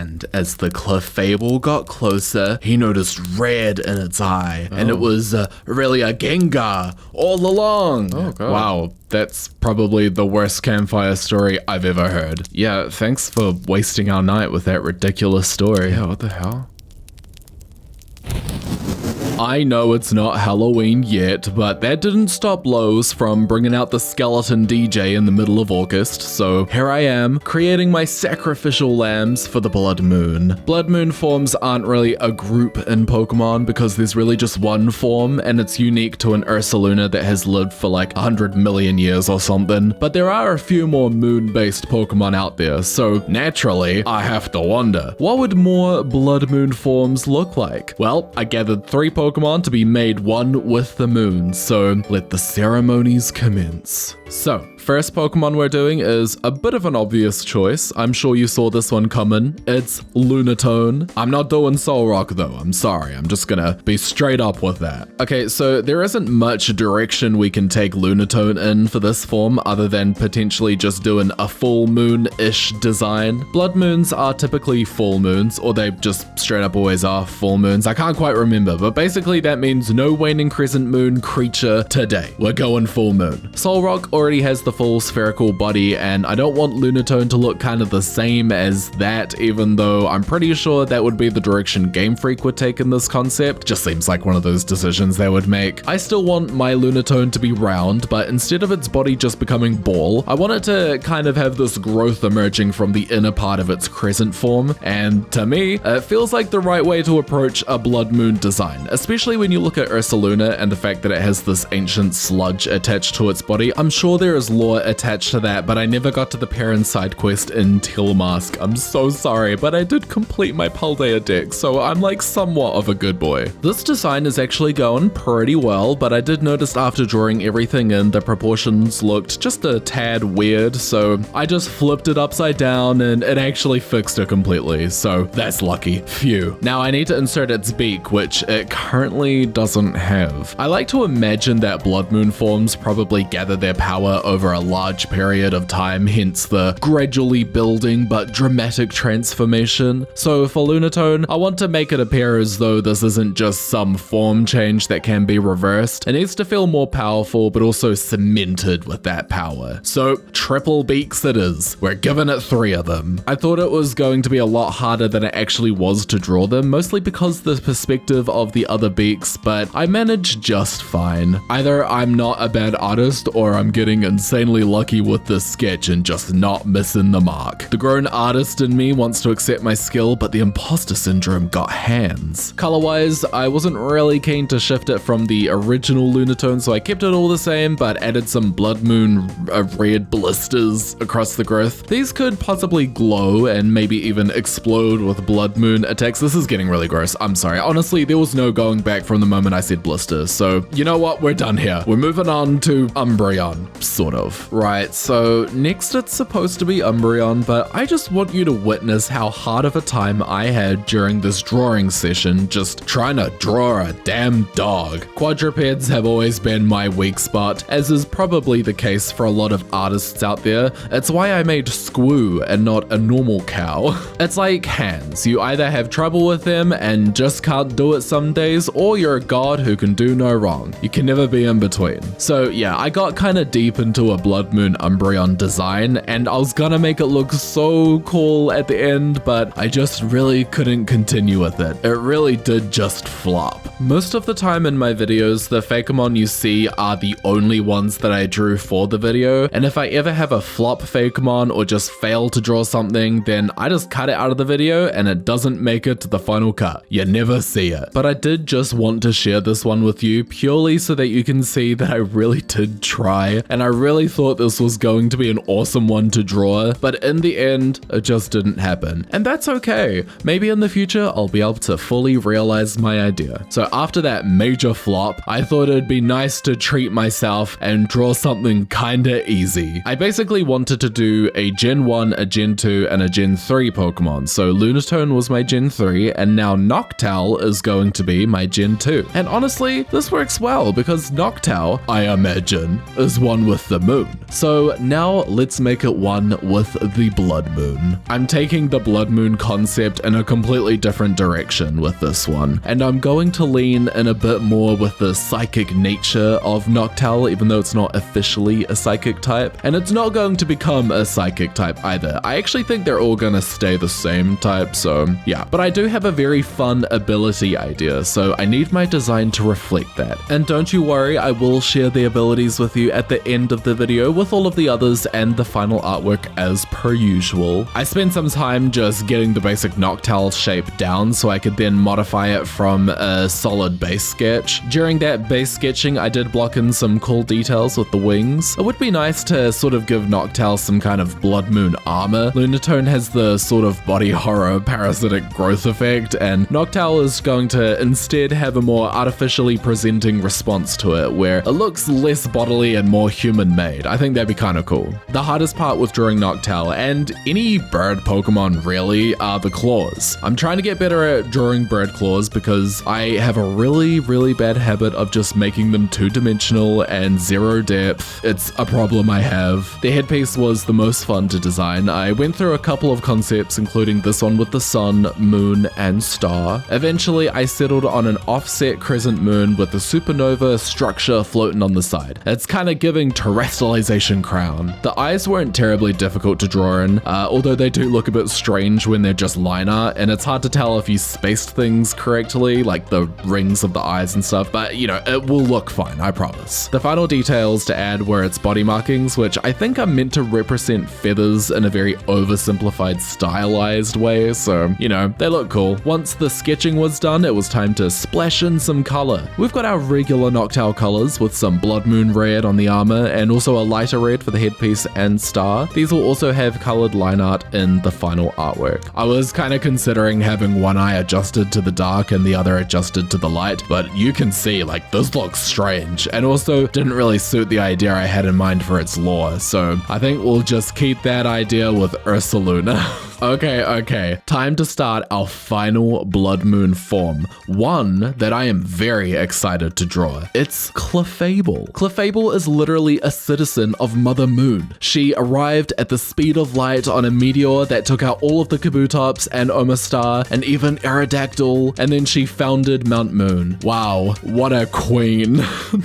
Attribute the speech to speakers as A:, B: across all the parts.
A: And as the Clefable got closer, he noticed red in its eye, and it was really a Gengar all along.
B: Oh, God.
A: Wow, that's probably the worst campfire story I've ever heard. Yeah, thanks for wasting our night with that ridiculous story.
B: Yeah, what the hell?
A: I know it's not Halloween yet, but that didn't stop Lowe's from bringing out the skeleton DJ in the middle of August, so here I am, creating my sacrificial lambs for the Bloodmoon. Bloodmoon forms aren't really a group in Pokemon because there's really just one form, and it's unique to an Ursaluna that has lived for like 100 million years or something, but there are a few more moon-based Pokemon out there, so naturally, I have to wonder, what would more Bloodmoon forms look like? Well, I gathered 3 Pokemon to be made one with the moon, so let the ceremonies commence. So, first Pokemon we're doing is a bit of an obvious choice. I'm sure you saw this one coming. It's Lunatone. I'm not doing Solrock though, I'm sorry. I'm just gonna be straight up with that. Okay, so there isn't much direction we can take Lunatone in for this form other than potentially just doing a full moon-ish design. Blood moons are typically full moons, or they just straight up always are full moons. I can't quite remember, but basically that means no waning crescent moon creature today. We're going full moon. Solrock already has the full spherical body, and I don't want Lunatone to look kind of the same as that, even though I'm pretty sure that would be the direction Game Freak would take in this concept. Just seems like one of those decisions they would make. I still want my Lunatone to be round, but instead of its body just becoming ball, I want it to kind of have this growth emerging from the inner part of its crescent form, and to me, it feels like the right way to approach a Blood Moon design, especially when you look at Ursaluna and the fact that it has this ancient sludge attached to its body. I'm sure there is lore attached to that, but I never got to the parent side quest in Tilmask. I'm so sorry, but I did complete my Paldea deck, so I'm like somewhat of a good boy. This design is actually going pretty well, but I did notice after drawing everything in, the proportions looked just a tad weird, so I just flipped it upside down and it actually fixed it completely, so that's lucky. Phew. Now I need to insert its beak, which it currently doesn't have. I like to imagine that Blood Moon forms probably gather their power over a large period of time, hence the gradually building but dramatic transformation. So for Lunatone, I want to make it appear as though this isn't just some form change that can be reversed. It needs to feel more powerful, but also cemented with that power. So triple beaks it is. We're giving it 3 of them. I thought it was going to be a lot harder than it actually was to draw them, mostly because the perspective of the other beaks, but I managed just fine. Either I'm not a bad artist or I'm getting insanely lucky with this sketch and just not missing the mark. The grown artist in me wants to accept my skill, but the imposter syndrome got hands. Color-wise, I wasn't really keen to shift it from the original Lunatone, so I kept it all the same, but added some Blood Moon red blisters across the growth. These could possibly glow and maybe even explode with Blood Moon attacks. This is getting really gross. I'm sorry. Honestly, there was no going back from the moment I said blisters, so you know what? We're done here. We're moving on to Umbreon, sort of. Right, so next it's supposed to be Umbreon, but I just want you to witness how hard of a time I had during this drawing session just trying to draw a damn dog. Quadrupeds have always been my weak spot, as is probably the case for a lot of artists out there. It's why I made Squoo and not a normal cow. It's like hands. You either have trouble with them and just can't do it some days, or you're a god who can do no wrong. You can never be in between. So yeah, I got kind of deep into a Blood Moon Umbreon design, and I was gonna make it look so cool at the end, but I just really couldn't continue with it. It really did just flop. Most of the time in my videos, the fakemon you see are the only ones that I drew for the video, and if I ever have a flop fakemon or just fail to draw something, then I just cut it out of the video and it doesn't make it to the final cut. You never see it. But I did just want to share this one with you purely so that you can see that I really did try, and I really thought this was going to be an awesome one to draw, but in the end, it just didn't happen. And that's okay. Maybe in the future, I'll be able to fully realize my idea. So after that major flop, I thought it'd be nice to treat myself and draw something kinda easy. I basically wanted to do a Gen 1, a Gen 2, and a Gen 3 Pokemon. So Lunatone was my Gen 3, and now Noctowl is going to be my Gen 2. And honestly, this works well because Noctowl, I imagine, is one with the moon. moon. So now let's make it one with the Bloodmoon. I'm taking the Bloodmoon concept in a completely different direction with this one, and I'm going to lean in a bit more with the psychic nature of Noctowl, even though it's not officially a psychic type, and it's not going to become a psychic type either. I actually think they're all gonna stay the same type, so yeah. But I do have a very fun ability idea, so I need my design to reflect that. And don't you worry, I will share the abilities with you at the end of the video with all of the others and the final artwork as per usual. I spent some time just getting the basic Noctowl shape down so I could then modify it from a solid base sketch. During that base sketching, I did block in some cool details with the wings. It would be nice to sort of give Noctowl some kind of Bloodmoon armor. Lunatone has the sort of body horror parasitic growth effect, and Noctowl is going to instead have a more artificially presenting response to it, where it looks less bodily and more human-made. I think that'd be kind of cool. The hardest part with drawing Noctowl, and any bird Pokemon really, are the claws. I'm trying to get better at drawing bird claws because I have a really bad habit of just making them two-dimensional and zero depth. It's a problem I have. The headpiece was the most fun to design. I went through a couple of concepts, including this one with the sun, moon, and star. Eventually, I settled on an offset crescent moon with a supernova structure floating on the side. It's kind of giving terrestrialization crown. The eyes weren't terribly difficult to draw in, although they do look a bit strange when they're just line art, and it's hard to tell if you spaced things correctly, like the rings of the eyes and stuff, but you know, it will look fine, I promise. The final details to add were its body markings, which I think are meant to represent feathers in a very oversimplified, stylized way, so, you know, they look cool. Once the sketching was done, it was time to splash in some color. We've got our regular Noctowl colors with some Bloodmoon red on the armor, and also a lighter red for the headpiece and star. These will also have colored line art in the final artwork. I was kind of considering having one eye adjusted to the dark and the other adjusted to the light, but you can see, like, this looks strange, and also didn't really suit the idea I had in mind for its lore, so I think we'll just keep that idea with Ursaluna. Okay, time to start our final Bloodmoon form, one that I am very excited to draw. It's Clefable. Clefable is literally a citizen of Mother Moon. She arrived at the speed of light on a meteor that took out all of the Kabutops and Omastar and even Aerodactyl, and then she founded Mount Moon. Wow, what a queen.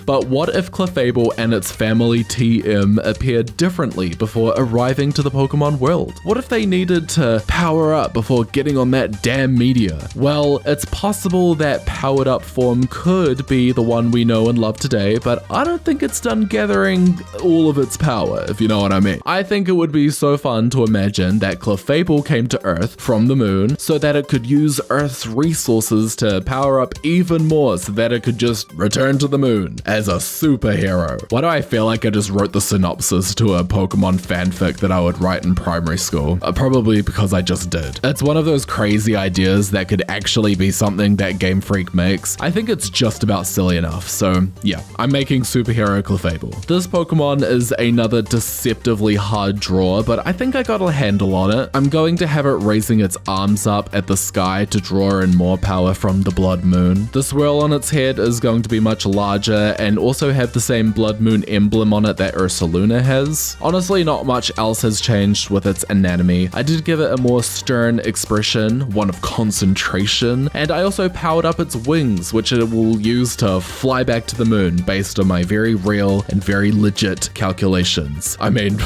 A: But what if Clefable and its family TM appeared differently before arriving to the Pokemon world? What if they needed to power up before getting on that damn meteor? Well, it's possible that powered up form could be the one we know and love today, but I don't think it's done gathering all of its power, if you know what I mean. I think it would be so fun to imagine that Clefable came to Earth from the moon so that it could use Earth's resources to power up even more so that it could just return to the moon as a superhero. Why do I feel like I just wrote the synopsis to a Pokemon fanfic that I would write in primary school? Probably because I just did. It's one of those crazy ideas that could actually be something that Game Freak makes. I think it's just about silly enough, so yeah, I'm making superhero Clefable. This Pokemon is another deceptively hard draw, but I think I got a handle on it. I'm going to have it raising its arms up at the sky to draw in more power from the Bloodmoon. The swirl on its head is going to be much larger and also have the same Bloodmoon emblem on it that Ursaluna has. Honestly, not much else has changed with its anatomy. I did give it a more stern expression, one of concentration, and I also powered up its wings, which it will use to fly back to the moon based on my very real and very legit calculations. I mean,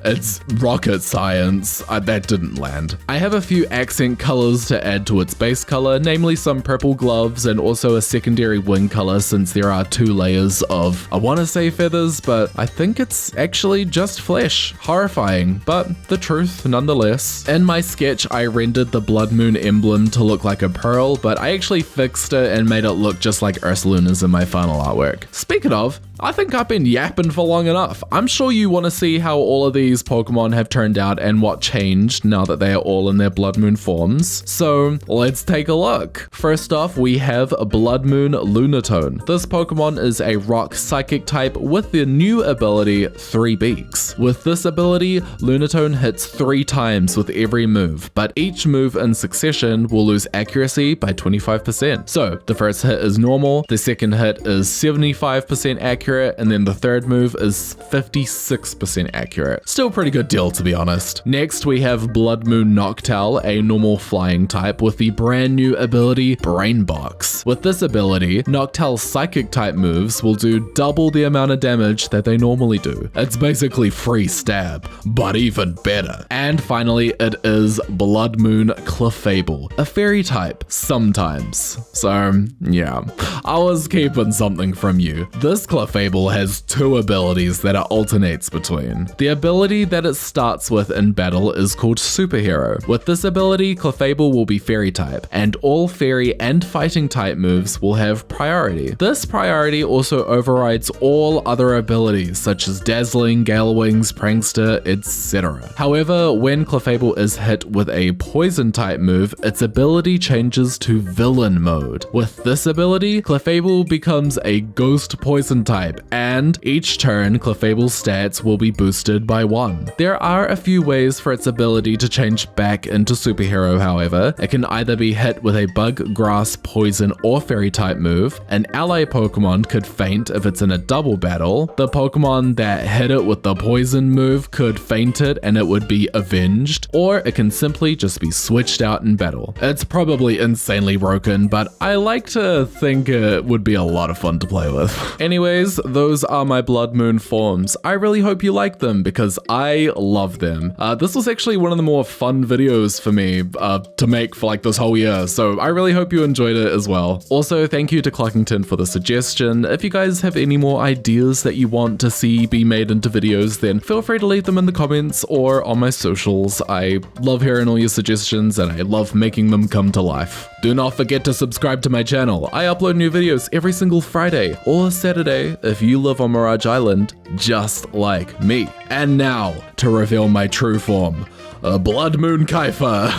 A: it's rocket science. That didn't land. I have a few accent colors to add to its base color, namely some purple gloves and also a secondary wing color since there are 2 layers of, I want to say feathers, but I think it's actually just flesh. Horrifying, but the truth nonetheless. In my sketch, I rendered the Bloodmoon emblem to look like a pearl, but I actually fixed it and made it look just like Ursaluna's in my final artwork. Speaking of, I think I've been yapping for long enough. I'm sure you want to see how all of these Pokemon have turned out and what changed now that they are all in their Bloodmoon forms. So let's take a look. First off, we have Bloodmoon Lunatone. This Pokemon is a rock psychic type with the new ability 3 Beaks. With this ability, Lunatone hits 3 times with every move, but each move in succession will lose accuracy by 25%. So the first hit is normal, the second hit is 75% accurate, accurate, and then the third move is 56% accurate. Still pretty good deal, to be honest. Next, we have Bloodmoon Noctowl, a normal flying type with the brand new ability Brain Box. With this ability, Noctowl's psychic type moves will do double the amount of damage that they normally do. It's basically free stab, but even better. And finally, it is Bloodmoon Clefable, a fairy type, sometimes. So, yeah, I was keeping something from you. This Clefable has two abilities that it alternates between. The ability that it starts with in battle is called Superhero. With this ability, Clefable will be fairy type, and all fairy and fighting type moves will have priority. This priority also overrides all other abilities such as Dazzling, Gale Wings, Prankster, etc. However, when Clefable is hit with a poison type move, its ability changes to villain mode. With this ability, Clefable becomes a ghost poison type, and each turn Clefable's stats will be boosted by 1. There are a few ways for its ability to change back into superhero, however. It can either be hit with a bug, grass, poison, or fairy type move. An ally Pokemon could faint if it's in a double battle. The Pokemon that hit it with the poison move could faint it and it would be avenged, or it can simply just be switched out in battle. It's probably insanely broken, but I like to think it would be a lot of fun to play with. Anyways, those are my Bloodmoon forms. I really hope you like them because I love them. This was actually one of the more fun videos for me to make for like this whole year, so I really hope you enjoyed it as well. Also, thank you to Cluckington for the suggestion. If you guys have any more ideas that you want to see be made into videos, then feel free to leave them in the comments or on my socials. I love hearing all your suggestions and I love making them come to life. Do not forget to subscribe to my channel. I upload new videos every single Friday or Saturday if you live on Mirage Island, just like me. And now, to reveal my true form, Bloodmoon Kaifer.